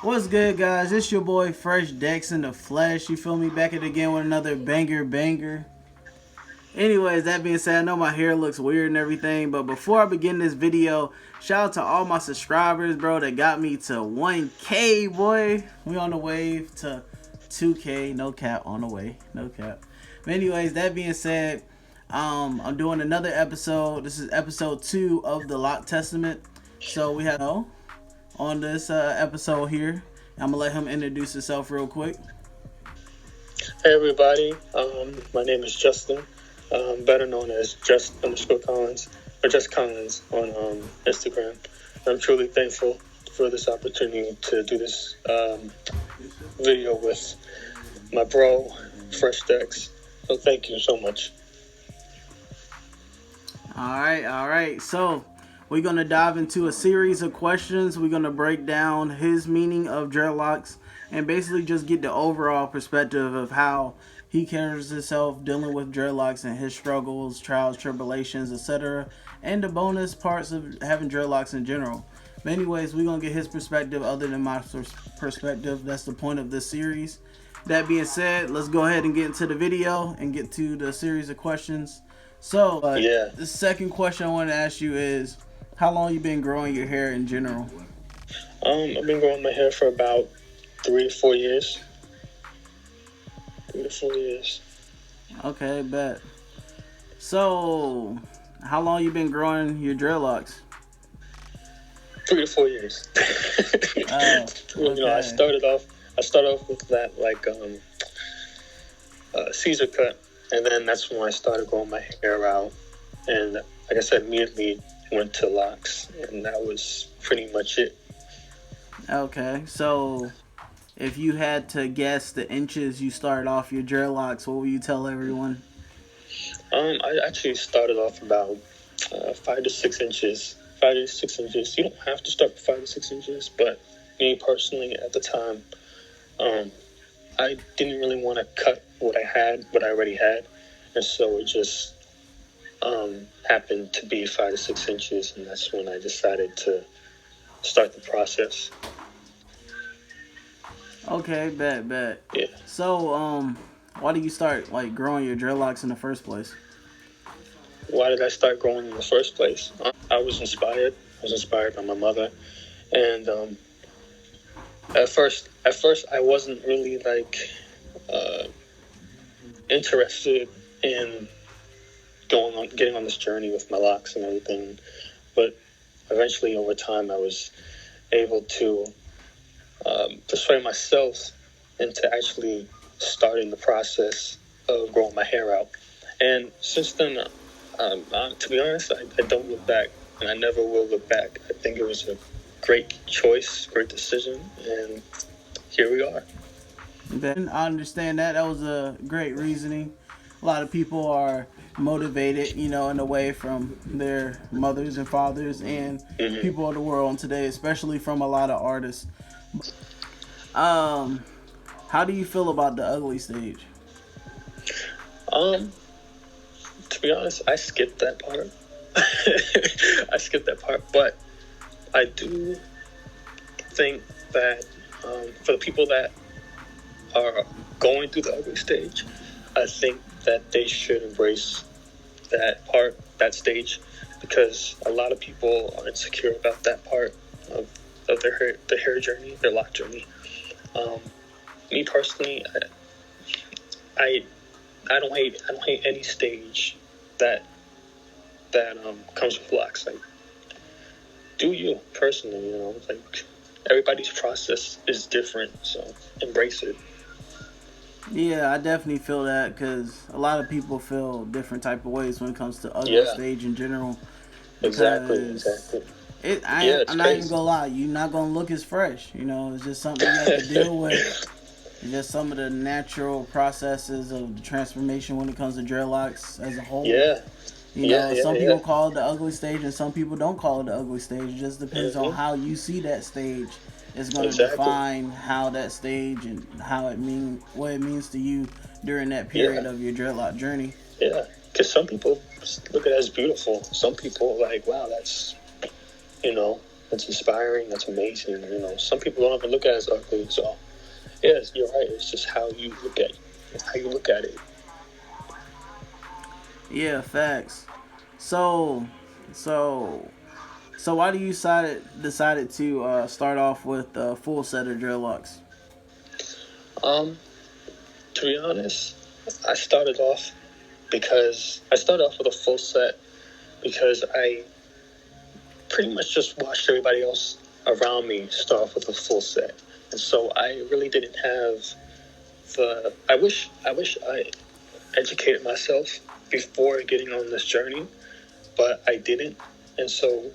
What's good, guys? It's your boy Fresh Dex in the flesh. You feel me? Back at it again with another banger. Anyways, that being said, I know my hair looks weird and everything, but before I begin this video, shout out to all my subscribers, bro, that got me to 1K, boy. We on the wave to 2K. No cap, on the way. No cap. But anyways, that being said, I'm doing another episode. This is episode 2 of the Loc Testament. So we have on this episode here. I'm gonna let him introduce himself real quick. Hey everybody, my name is Justin, better known as Just_Collins or Just Collins on Instagram. I'm truly thankful for this opportunity to do this video with my bro, Fresh Dex. So thank you so much. All right. So we're going to dive into a series of questions. We're going to break down his meaning of dreadlocks and basically just get the overall perspective of how he carries himself dealing with dreadlocks and his struggles, trials, tribulations, etc. And the bonus parts of having dreadlocks in general. But anyways, we're going to get his perspective other than my perspective. That's the point of this series. That being said, let's go ahead and get into the video and get to the series of questions. So, the second question I want to ask you is, how long you been growing your hair in general? I've been growing my hair for about 3 to 4 years. 3 to 4 years. Okay, bet. So, how long you been growing your dreadlocks? 3 to 4 years. Okay. You know, I started off with that Caesar cut, and then that's when I started growing my hair out, and like I said, immediately went to locks, and that was pretty much it. Okay, so if you had to guess the inches you started off your dreadlocks, what would you tell everyone? I actually started off about 5 to 6 inches. 5 to 6 inches. You don't have to start with 5 to 6 inches, but me personally, at the time, I didn't really want to cut what I already had, and so it just happened to be 5 to 6 inches, and that's when I decided to start the process. Okay, bet. Yeah. So, why did you start growing your dreadlocks in the first place? Why did I start growing in the first place? I was inspired. I was inspired by my mother, and at first I wasn't really interested in getting on this journey with my locks and everything, but eventually over time I was able to persuade myself into actually starting the process of growing my hair out. And since then, to be honest, I don't look back, and I never will look back. I think it was a great choice, great decision, and here we are. I understand that. That was a great reasoning. A lot of people are motivated, in a way from their mothers and fathers and people of the world today, especially from a lot of artists. How do you feel about the ugly stage? To be honest, I skipped that part. But I do think that for the people that are going through the ugly stage, I think that they should embrace that stage, because a lot of people are insecure about that part of their hair journey, their lock journey. Me personally, I don't hate any stage that comes with locks. Like, do you personally, everybody's process is different, so embrace it. Yeah, I definitely feel that, because a lot of people feel different type of ways when it comes to ugly stage in general. Exactly. I'm not even gonna lie, you're not gonna look as fresh. It's just something you have to deal with. It's just some of the natural processes of the transformation when it comes to dreadlocks as a whole. Some people call it the ugly stage, and some people don't call it the ugly stage. It just depends on how you see that stage. It's going to define how that stage and what it means to you during that period of your dreadlock journey. Yeah, because some people look at it as beautiful. Some people wow, that's That's inspiring. That's amazing. You know, some people don't even look at it as ugly. So, yes, you're right. It's just how you look at it. Yeah, facts. So, so, so why do you decided to start off with a full set of dreadlocks? Um, to be honest, I started off with a full set because I pretty much just watched everybody else around me start off with a full set, and so I really didn't have the. I wish I educated myself before getting on this journey, but I didn't, and so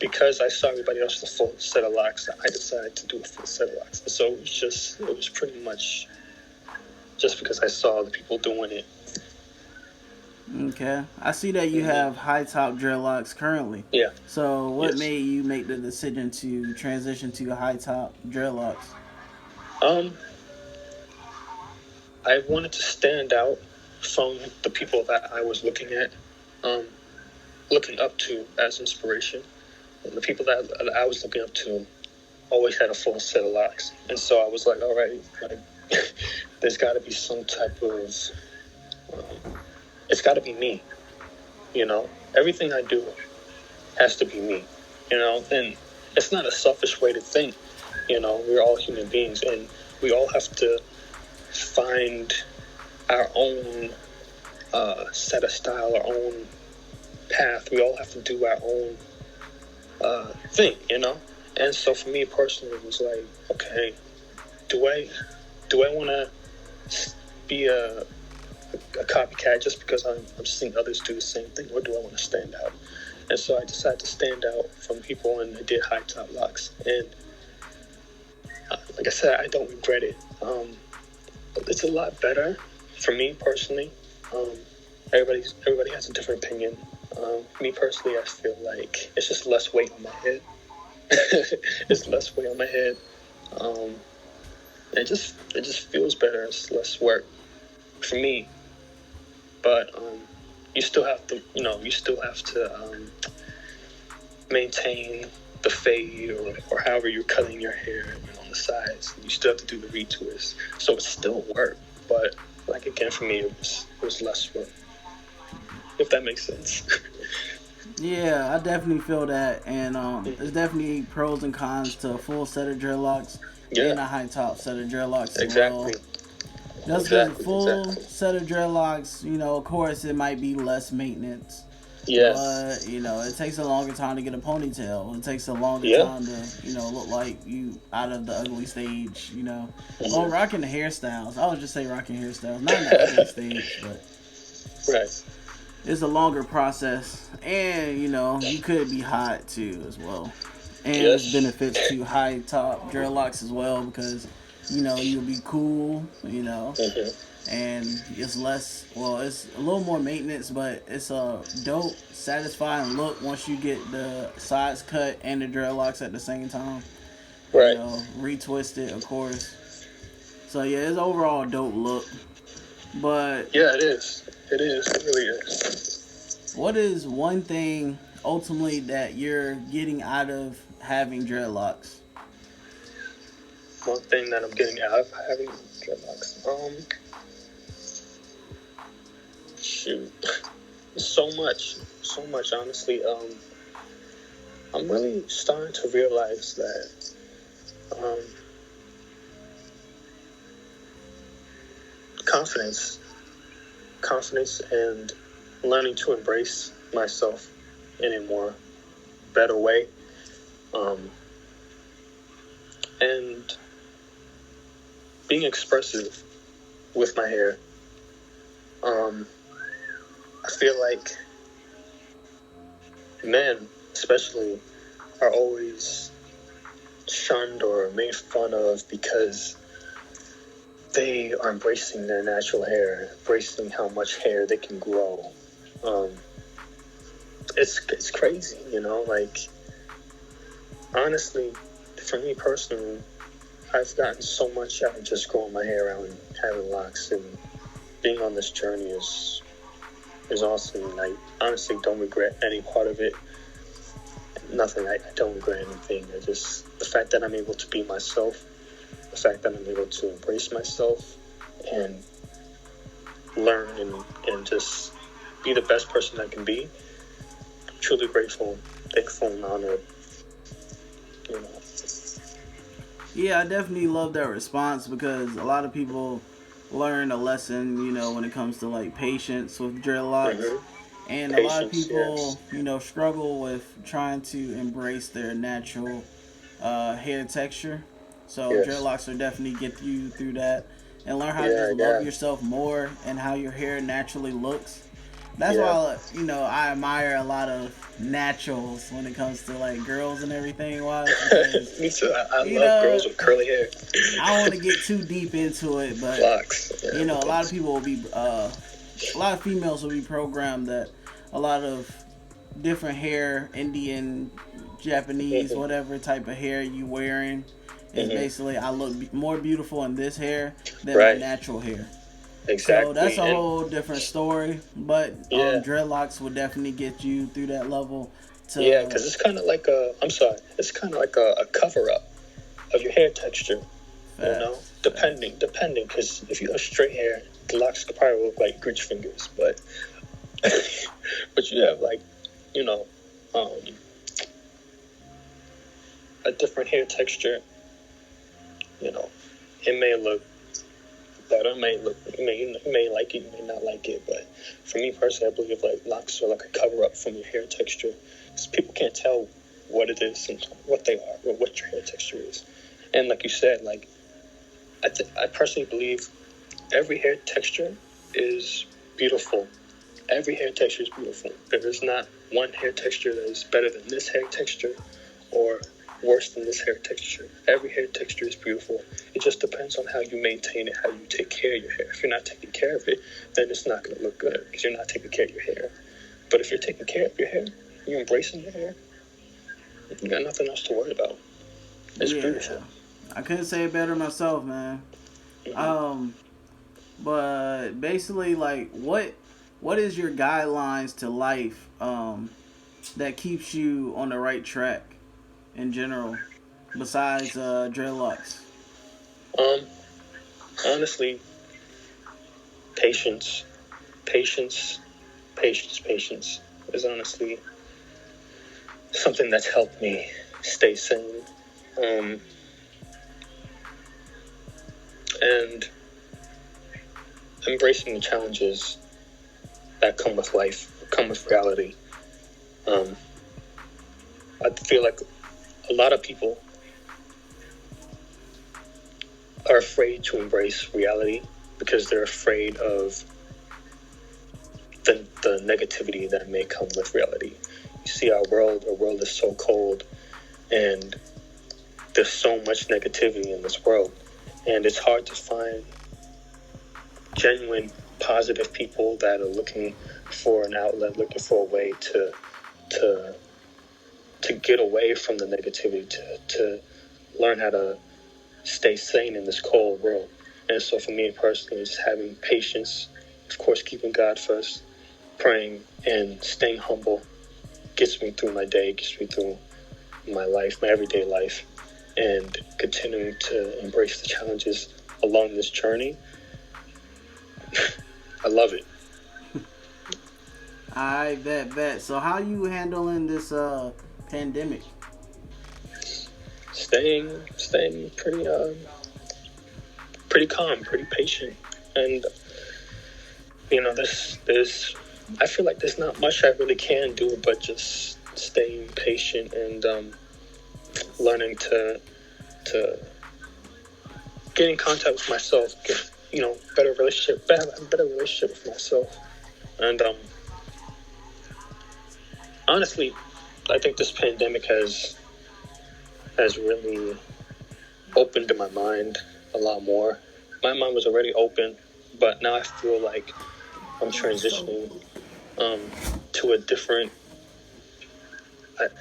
because I saw everybody else with a full set of locks, I decided to do a full set of locks. And so it was pretty much just because I saw the people doing it. Okay, I see that you have high top dreadlocks currently. Yeah. So, what Yes. made you make the decision to transition to high top dreadlocks? Um, I wanted to stand out from the people that I was um, looking up to as inspiration. And the people that I was looking up to always had a full set of locks, and so I was like, all right, like, there's got to be some type of, it's got to be me, you know. Everything I do has to be me, you know. And it's not a selfish way to think, you know. We're all human beings, and we all have to find our own set of style, our own path. We all have to do our own thing, you know. And so for me personally, it was like, okay, do I want to be a copycat just because I'm seeing others do the same thing, or do I want to stand out? And so I decided to stand out from people, and I did high top locks. And like I said, I don't regret it. It's a lot better for me personally. Everybody has a different opinion. Me personally, I feel like it's just less weight on my head. It's less weight on my head. Um, it just feels better. It's less work for me. But you still have to, maintain the fade, or however you're cutting your hair, on the sides. You still have to do the retwist. So it's still work, but like again, for me, it was less work. If that makes sense. Yeah, I definitely feel that, and there's definitely pros and cons to a full set of dreadlocks and Yeah, a high top set of dreadlocks as well. exactly, Just because a full exactly. set of dreadlocks, of course, it might be less maintenance, Yes. but it takes a longer time to get a ponytail. It takes a longer Yeah. time to look like you out of the ugly stage. Well, Mhm. rocking the hairstyles. I would just say rocking hairstyles, not in the ugly stage, but Right. it's a longer process, and you could be hot too as well. And there's Yes. benefits to high top dreadlocks as well because you'll be cool, Hmm. and it's less. Well, it's a little more maintenance, but it's a dope, satisfying look once you get the sides cut and the dreadlocks at the same time. Right. Retwisted, of course. So yeah, it's overall a dope look. But Yeah, it is. It is. It really is. what is one thing ultimately that you're getting out of having dreadlocks? One thing that I'm getting out of having dreadlocks. Shoot. So much. Honestly, I'm really starting to realize that um, confidence, and learning to embrace myself in a more better way, um, and being expressive with my hair. I feel like men, especially, are always shunned or made fun of because they are embracing their natural hair, embracing how much hair they can grow. Um, it's crazy, like, honestly, for me personally, I've gotten so much out of just growing my hair out and having locks, and being on this journey is awesome. And I honestly don't regret any part of it. And nothing. I don't regret anything. I just, the fact that I'm able to be myself, the fact that I'm able to embrace myself and learn and just be the best person I can be. Truly grateful, thankful, and honored. You know. Yeah, I definitely love that response because a lot of people learn a lesson, when it comes to like patience with dreadlocks. Mm-hmm. And a lot of Patience, people, yes. struggle with trying to embrace their natural hair texture. So Yes. dreadlocks will definitely get you through that and learn how to just Yeah, love yeah, yourself more and how your hair naturally looks. That's yeah. why I admire a lot of naturals when it comes to like girls and everything wise because Me too. I you love know girls with curly hair. I don't want to get too deep into it, but Locks. Yeah, a lot of that's, people will be a lot of females will be programmed that a lot of different hair, Indian, Japanese, mm-hmm, whatever type of hair you wearing is mm-hmm. basically I look more beautiful in this hair than my Right. natural hair. So that's Exactly. a And whole different story, but yeah, dreadlocks will definitely get you through that level. yeah, To because it's kind of like a, I'm sorry, it's kind of like a cover up of your hair texture, facts. depending, because if you have straight hair, the locks could probably look like Gooch fingers, but, but you have like, you know, um, a different hair texture, you know, it may look better, you may like it, you may not like it, but for me personally, I believe like locks are like a cover up from your hair texture, because people can't tell what it is and what they are or what your hair texture is. And like you said, like I personally believe every hair texture is beautiful. Every hair texture is beautiful. There is not one hair texture that is better than this hair texture or worse than this hair texture. Every hair texture is beautiful. It just depends on how you maintain it, how you take care of your hair. If you're not taking care of it, then it's not going to look good because you're not taking care of your hair. But if you're taking care of your hair, you're embracing your hair, you got nothing else to worry about. It's Yeah, beautiful. I couldn't say it better myself, man. Mm-hmm. Um, but basically, like, what is your guidelines to life that keeps you on the right track in general, besides dreadlocks? Um, Honestly, patience, patience, patience is honestly something that's helped me stay sane. Um, and embracing the challenges that come with life, come with reality. Um, I feel like a lot of people are afraid to embrace reality because they're afraid of the negativity that may come with reality. You see our world is so cold, and there's so much negativity in this world, and it's hard to find genuine positive people that are looking for an outlet, looking for a way to to get away from the negativity, to learn how to stay sane in this cold world. And so for me personally, it's having patience, of course, keeping God first, praying and staying humble gets me through my day, gets me through my life, my everyday life, and continuing to embrace the challenges along this journey. I love it. I bet. So how you handling this pandemic? Staying pretty calm, pretty patient, and there's I feel like there's not much I really can do but just staying patient and learning to get in contact with myself, get better relationship with myself, and honestly, I think this pandemic has really opened my mind a lot more. My mind was already open, but now I feel like I'm transitioning um, to a different.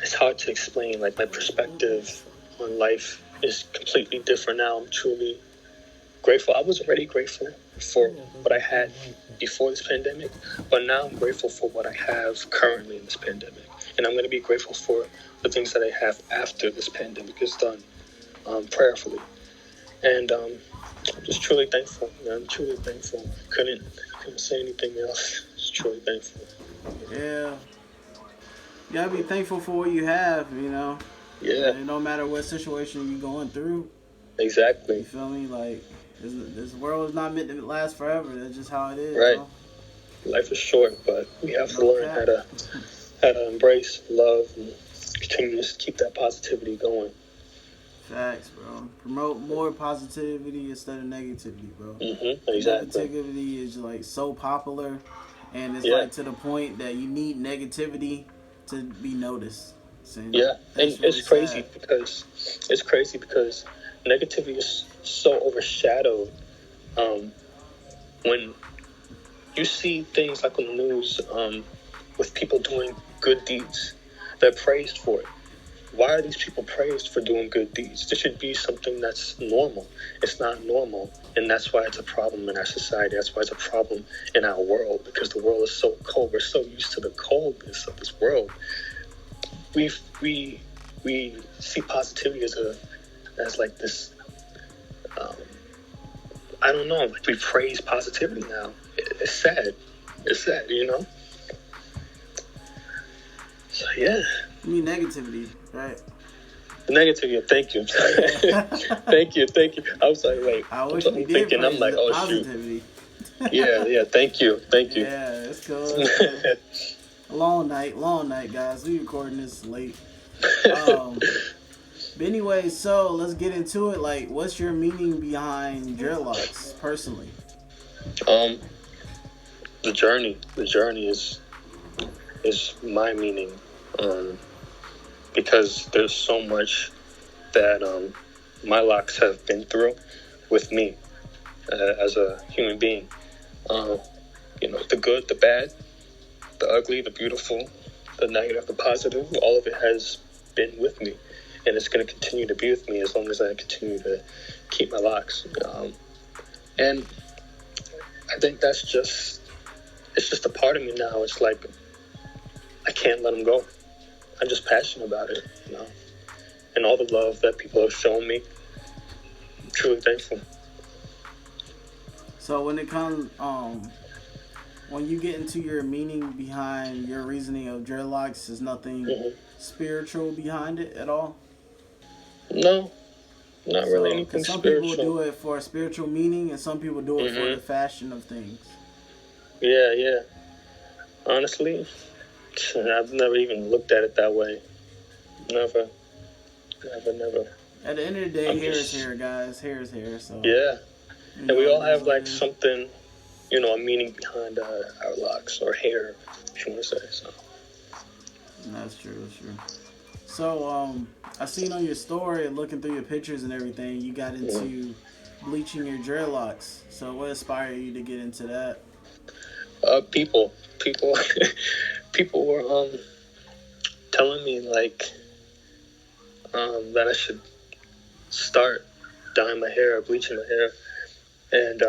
It's hard to explain. Like my perspective on life is completely different now. I'm truly grateful. I was already grateful for what I had before this pandemic, but now I'm grateful for what I have currently in this pandemic. and I'm going to be grateful for the things that I have after this pandemic is done, prayerfully. And I'm just truly thankful. I'm truly thankful. Couldn't say anything else. Just truly thankful. Yeah, you gotta be thankful for what you have. Yeah, No matter what situation you're going through. You exactly. feel me? Like this world is not meant to last forever. That's just how it is, Right. bro. Life is short, but we have to No learn cap. how to embrace love and continue to keep that positivity going. Facts, bro. Promote more positivity instead of negativity, bro. Exactly. Negativity is like so popular, and it's Yeah. like to the point that you need negativity to be noticed. And Yeah, and that's really sad. it's crazy because negativity is so overshadowed. Um, when you see things like on the news, with people doing good deeds, they're praised for it. Why are these people praised for doing good deeds? This should be something that's normal. It's not normal, and that's why it's a problem in our society. That's why it's a problem in our world, because the world is so cold. We're so used to the coldness of this world. We we we see positivity as like this. Um, I don't know. Like we praise positivity now. It's sad. It's sad, you know. So yeah, You need negativity, right? negativity. Thank you, Yeah. thank you. I was like, wait. I wish we I'm did thinking. I'm praise like, the oh shoot. positivity. Yeah. Thank you. Yeah, it's cool. It's cool. Long night, guys. We recording this late. Um, but anyway, so let's get into it. Like, what's your meaning behind dreadlocks, personally? um, the journey is my meaning. Um, because there's so much that my locks have been through with me as a human being. Uh, the good, the bad, the ugly, the beautiful, the negative, the positive, all of it has been with me. And it's going to continue to be with me as long as I continue to keep my locks. And I think it's just a part of me now. It's like I can't let them go. I'm just passionate about it, and all the love that people have shown me. I'm truly thankful. So when it comes, when you get into your meaning behind your reasoning of dreadlocks, is nothing hmm spiritual behind it at all. No, not really So, anything because some people spiritual. do it for a spiritual meaning, and some people do it for hmm the fashion of things. Yeah. Honestly, I've never even looked at it that way. Never, never. At the end of the day, I'm hair is just, hair, guys. Hair is hair. So, yeah. And we all it is have what it like is. something, a meaning behind our locks or hair, if you want to say so. That's true. That's true. So, I seen on your story, looking through your pictures and everything, you got Mhm. into bleaching your dreadlocks. So, what inspired you to get into that? People, people were telling me like that I should start dyeing my hair, bleaching my hair, and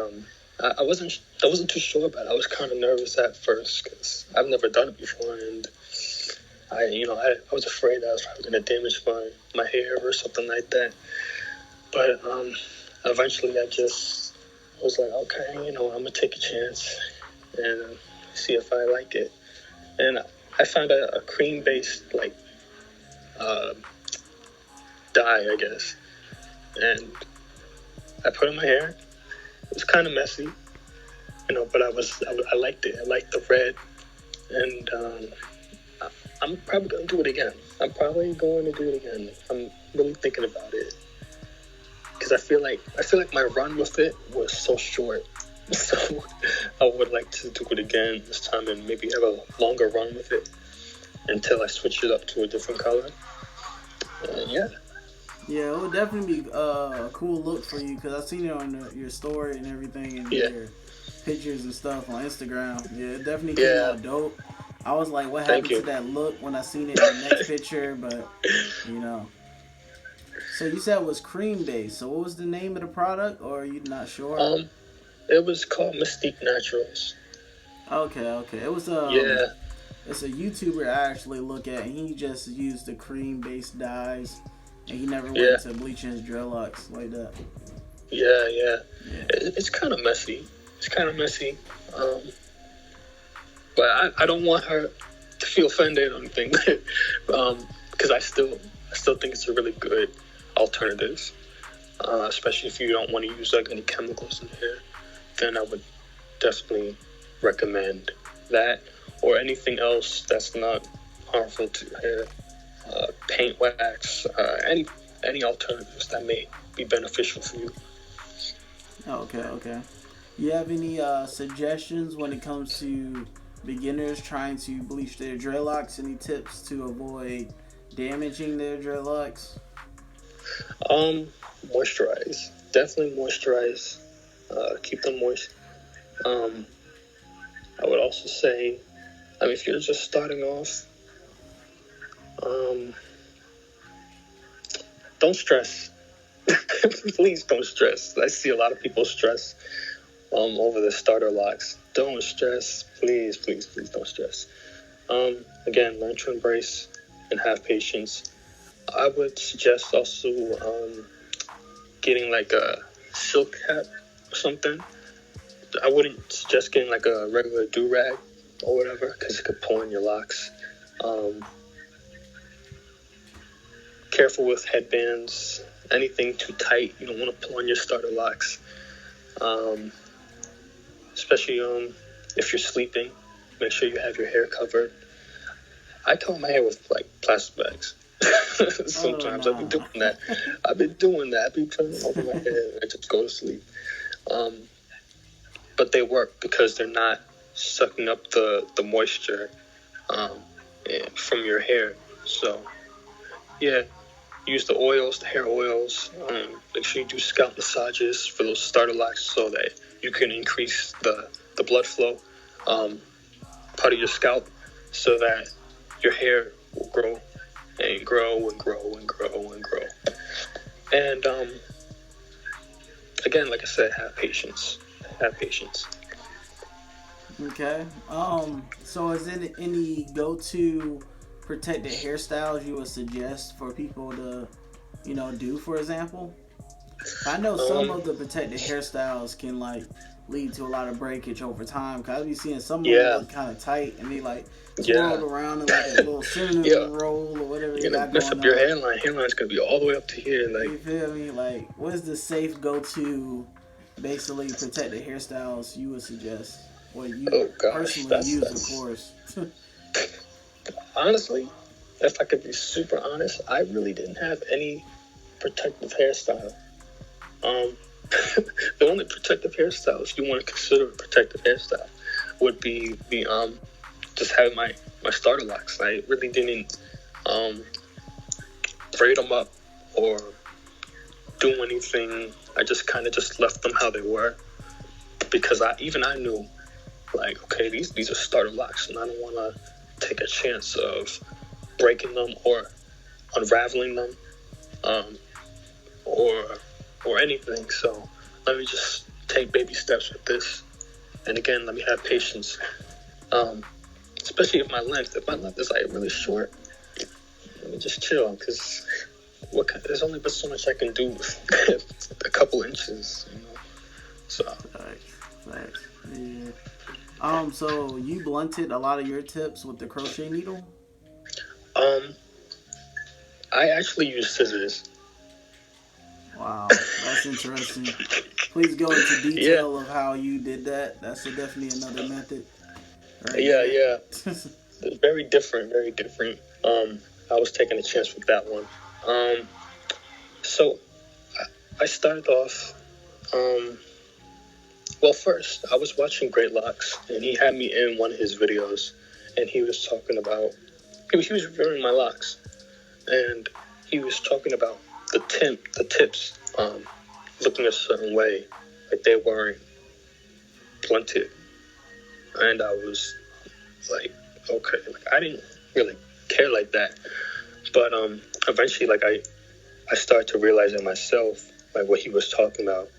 I wasn't too sure about it. I was kind of nervous at first because I've never done it before, and I was afraid that I was probably going to damage my hair or something like that. But eventually, I just was like, okay, I'm gonna take a chance and see if I like it. And I found a cream based like uh, dye, I guess, and I put it in my hair. It was kind of messy, but I liked it. I liked the red, and I'm probably gonna do it again. I'm probably going to do it again. I'm really thinking about it because I feel like my run with it was so short. So I would like to do it again this time and maybe have a longer run with it until I switch it up to a different color. Yeah. Yeah, it would definitely be a cool look for you because I seen it on your story and everything and Yeah. your pictures and stuff on Instagram. Yeah, it definitely came Yeah. out dope. I was like, what Thank happened to you. that look when I seen it in the next picture? But you know, so you said it was cream based. So what was the name of the product, or are you not sure? Um, it was called Mystique Naturals. Okay. It was Yeah. It's a YouTuber I actually look at, and he just used the cream-based dyes, and he never Yeah, went to bleaching his dreadlocks like that. yeah. Yeah. It's kind of messy. It's kind of messy. Um, but I don't want her to feel offended or anything. Because I still think it's a really good alternative. Especially if you don't want to use like any chemicals in here, then I would definitely recommend that, or anything else that's not harmful to your hair. Paint wax, any alternatives that may be beneficial for you. Okay, okay. You have any suggestions when it comes to beginners trying to bleach their dreadlocks? Any tips to avoid damaging their dreadlocks? Um, Moisturize. Definitely moisturize. Keep them moist. Um, I would also say, I mean, if you're just starting off, um, don't stress. Please don't stress. I see a lot of people stress over the starter locks. Don't stress. Please don't stress. Again, learn to embrace and have patience. I would suggest also getting like a silk hat or something. I wouldn't suggest getting like a regular do-rag or whatever because it could pull in your locks. Um, Careful with headbands. Anything too tight, you don't want to pull on your starter locks. Um, Especially if you're sleeping, make sure you have your hair covered. I cover my hair with like plastic bags. Oh Sometimes I've been no. doing that. I've been doing that. I've been putting it over my head and I just go to sleep. Um, but they work because they're not sucking up the moisture um, from your hair. So yeah, use the oils, the hair oils. Make sure you do scalp massages for those starter locks so that you can increase the blood flow part of your scalp so that your hair will grow and grow and grow and grow and grow. And again, like I said, have patience. Have patience. Okay. So is it any go-to protected hairstyles you would suggest for people to, do? For example, I know some Um, of the protected hairstyles can like lead to a lot of breakage over time. Cause I be seeing some of them yeah, look kind of tight and they like yeah, twirled around in like a little yeah. cinnamon roll or whatever they You're gonna got mess going up your on. hairline. Hairline's gonna be all the way up to here. Like, You feel me? Like, what's the safe go-to, basically protected hairstyles you would suggest, or you oh gosh, personally that's use, of that's course? honestly, if I could be super honest, I really didn't have any protective hairstyle. Um, the only protective hairstyle, if you want to consider a protective hairstyle, would be the just having my starter locks. I really didn't um braid them up or do anything. I just kind of just left them how they were because I knew like, okay, these are starter locks and I don't want to take a chance of breaking them or unraveling them um, or anything. So let me just take baby steps with this. And again, let me have patience. Um, Especially if my length is like really short, let me just chill because there's only but so much I can do with a couple inches, you know. So Facts. Yeah. So you blunted a lot of your tips with the crochet needle? um, I actually use scissors. Wow, that's interesting. Please go into Yeah, detail of how you did that. That's definitely another method right yeah, there. yeah. Very different, very different. I was taking a chance with that one. Um, so I started off. Um, well, first I was watching Dreadlocks, and he had me in one of his videos, and he was talking about he was reviewing my locks, and he was talking about the tips, looking a certain way, like they weren't blunted, and I was like, okay, like I didn't really care like that, but eventually, like I started to realize it myself, like what he was talking about,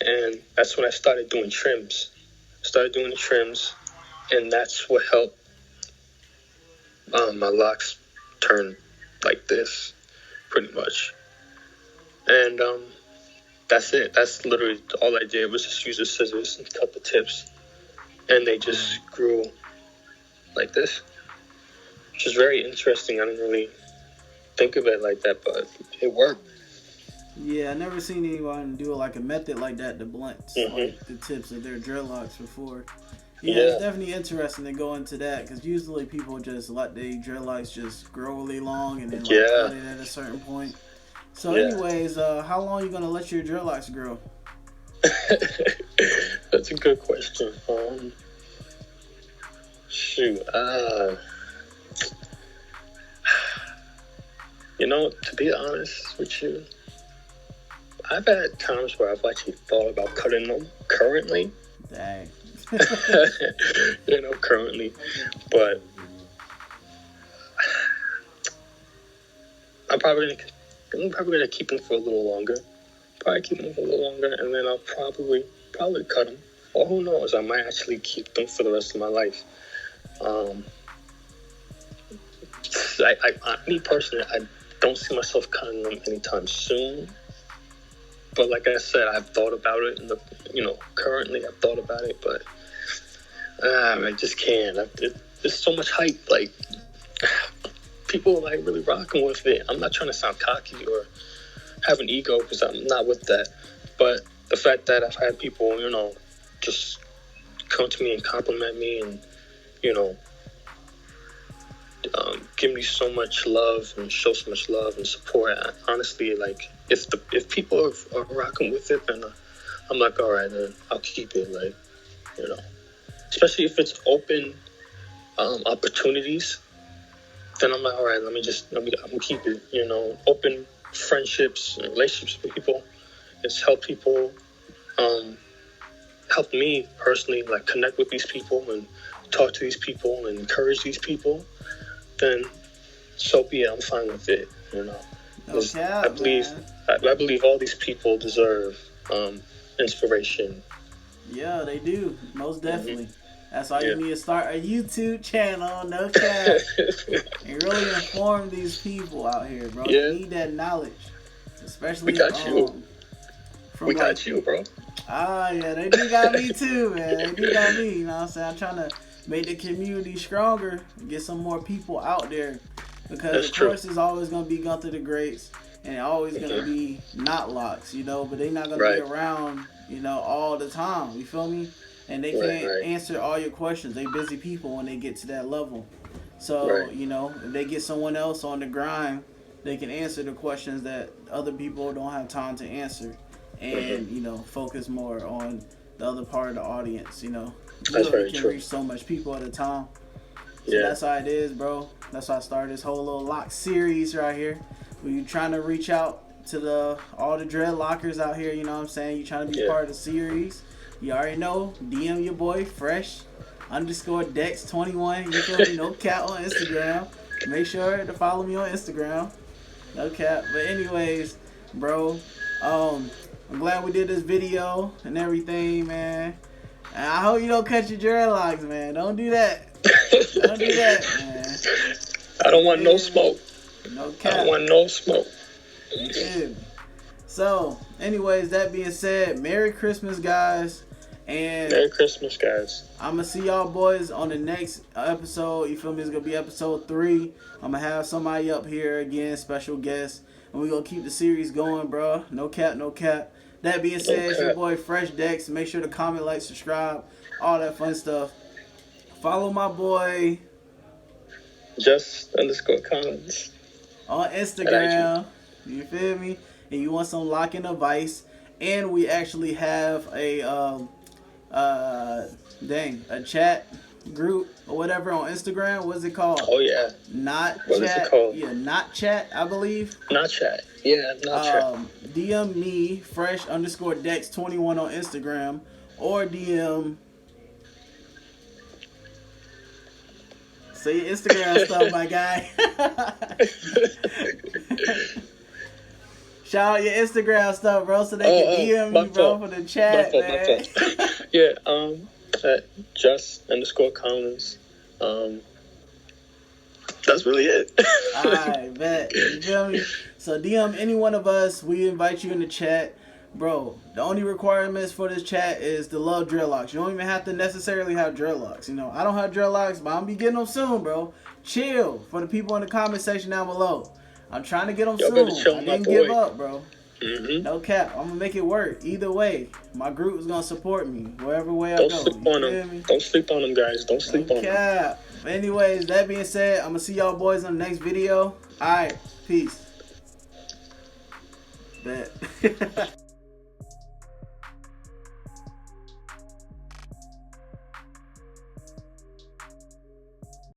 and that's when I started doing trims. Started doing the trims, and that's what helped My locks turned like this, pretty much. And that's it. That's literally all I did was just use the scissors and cut the tips. And they just grew like this, which is very interesting. I didn't really think of it like that, but it worked. Yeah, I never seen anyone do like a method like that to blunt like the tips of their dreadlocks before. Yeah, it's definitely interesting to go into that because usually people just let their dreadlocks just grow really long and then like cut it at a certain point. So, anyways, how long are you gonna let your dreadlocks grow? That's a good question. Shoot, to be honest with you, I've had times where I've actually thought about cutting them currently. Dang. Currently. But I'm probably gonna keep them for a little longer. And then I'll probably cut them. Or who knows? I might actually keep them for the rest of my life. Me personally, I don't see myself cutting them anytime soon. But like I said, I've thought about it. Currently I've thought about it, but I just can't. There's so much hype. Like people are like really rocking with it. I'm not trying to sound cocky or have an ego because I'm not with that. But the fact that I've had people, just come to me and compliment me and, give me so much love and show so much love and support. Honestly, like if people are rocking with it, then I'm like, all right, then I'll keep it. Like, especially if it's open opportunities, then I'm like, all right, I'm gonna keep it. Open friendships and relationships with people. It's help people, help me personally, like connect with these people and talk to these people and encourage these people. Then so be it. I'm fine with it. Okay, I believe all these people deserve inspiration. Yeah, they do. Most definitely. That's why you need to start a YouTube channel, no cap. And really inform these people out here, bro. Yeah. You need that knowledge. Especially we got you. We got you, bro. Yeah, they do got me too, man. They do got me, you know what I'm saying? I'm trying to make the community stronger, get some more people out there. Because of course it's always gonna be Gunther the Greats and always gonna be not locks, but they're not gonna be around, all the time. You feel me? And they can't answer all your questions. They busy people when they get to that level. So, if they get someone else on the grind, they can answer the questions that other people don't have time to answer. And, focus more on the other part of the audience, That's very can true. reach so much people at a time. So that's how it is, bro. That's why I started this whole little lock series right here. We're trying to reach out to all the dreadlockers out here, you know what I'm saying? You're trying to be part of the series. You already know, DM your boy fresh_Dex21. You feel me? No cap on Instagram. Make sure to follow me on Instagram. No cap. But anyways, bro, I'm glad we did this video and everything, man. And I hope you don't cut your dreadlocks, man. Don't do that. Don't do that, man. I don't want no smoke. No cap. I don't want no smoke. Yeah. So, anyways, that being said, Merry Christmas, guys. And Merry Christmas, guys. I'm going to see y'all boys on the next episode. You feel me? It's going to be episode 3. I'm going to have somebody up here again, special guest. And we're going to keep the series going, bro. No cap, no cap. That being said, it's your boy Fresh Dex. Make sure to comment, like, subscribe, all that fun stuff. Follow my boy Just_Collins on Instagram. You feel me? And you want some locking advice. And we actually have a chat group or whatever on Instagram. What's it called? Oh yeah. What is it called? Yeah, Not Chat, I believe. Not Chat. Yeah, Not Chat. DM me fresh_Dex21 on Instagram or DM. Say your Instagram stuff, my guy. Shout out your Instagram stuff, bro, so they can DM you, bro, for the chat, man. Yeah, at Just_Collins. That's really it. Alright, bet. You feel me? So DM any one of us. We invite you in the chat. Bro, the only requirements for this chat is to love dreadlocks. You don't even have to necessarily have dreadlocks. You know, I don't have dreadlocks, but I'm gonna be getting them soon, bro. Chill for the people in the comment section down below. I'm trying to get them Y'all better soon. chill, I my didn't boy. give up, bro. Mm-hmm. No cap. I'm gonna make it work. Either way, my group is gonna support me wherever way I Don't go. sleep You on feel them. me? Don't sleep on them, guys. Don't sleep No on them. cap. Anyways, that being said, I'm gonna see y'all boys on the next video. Alright, peace. Bet.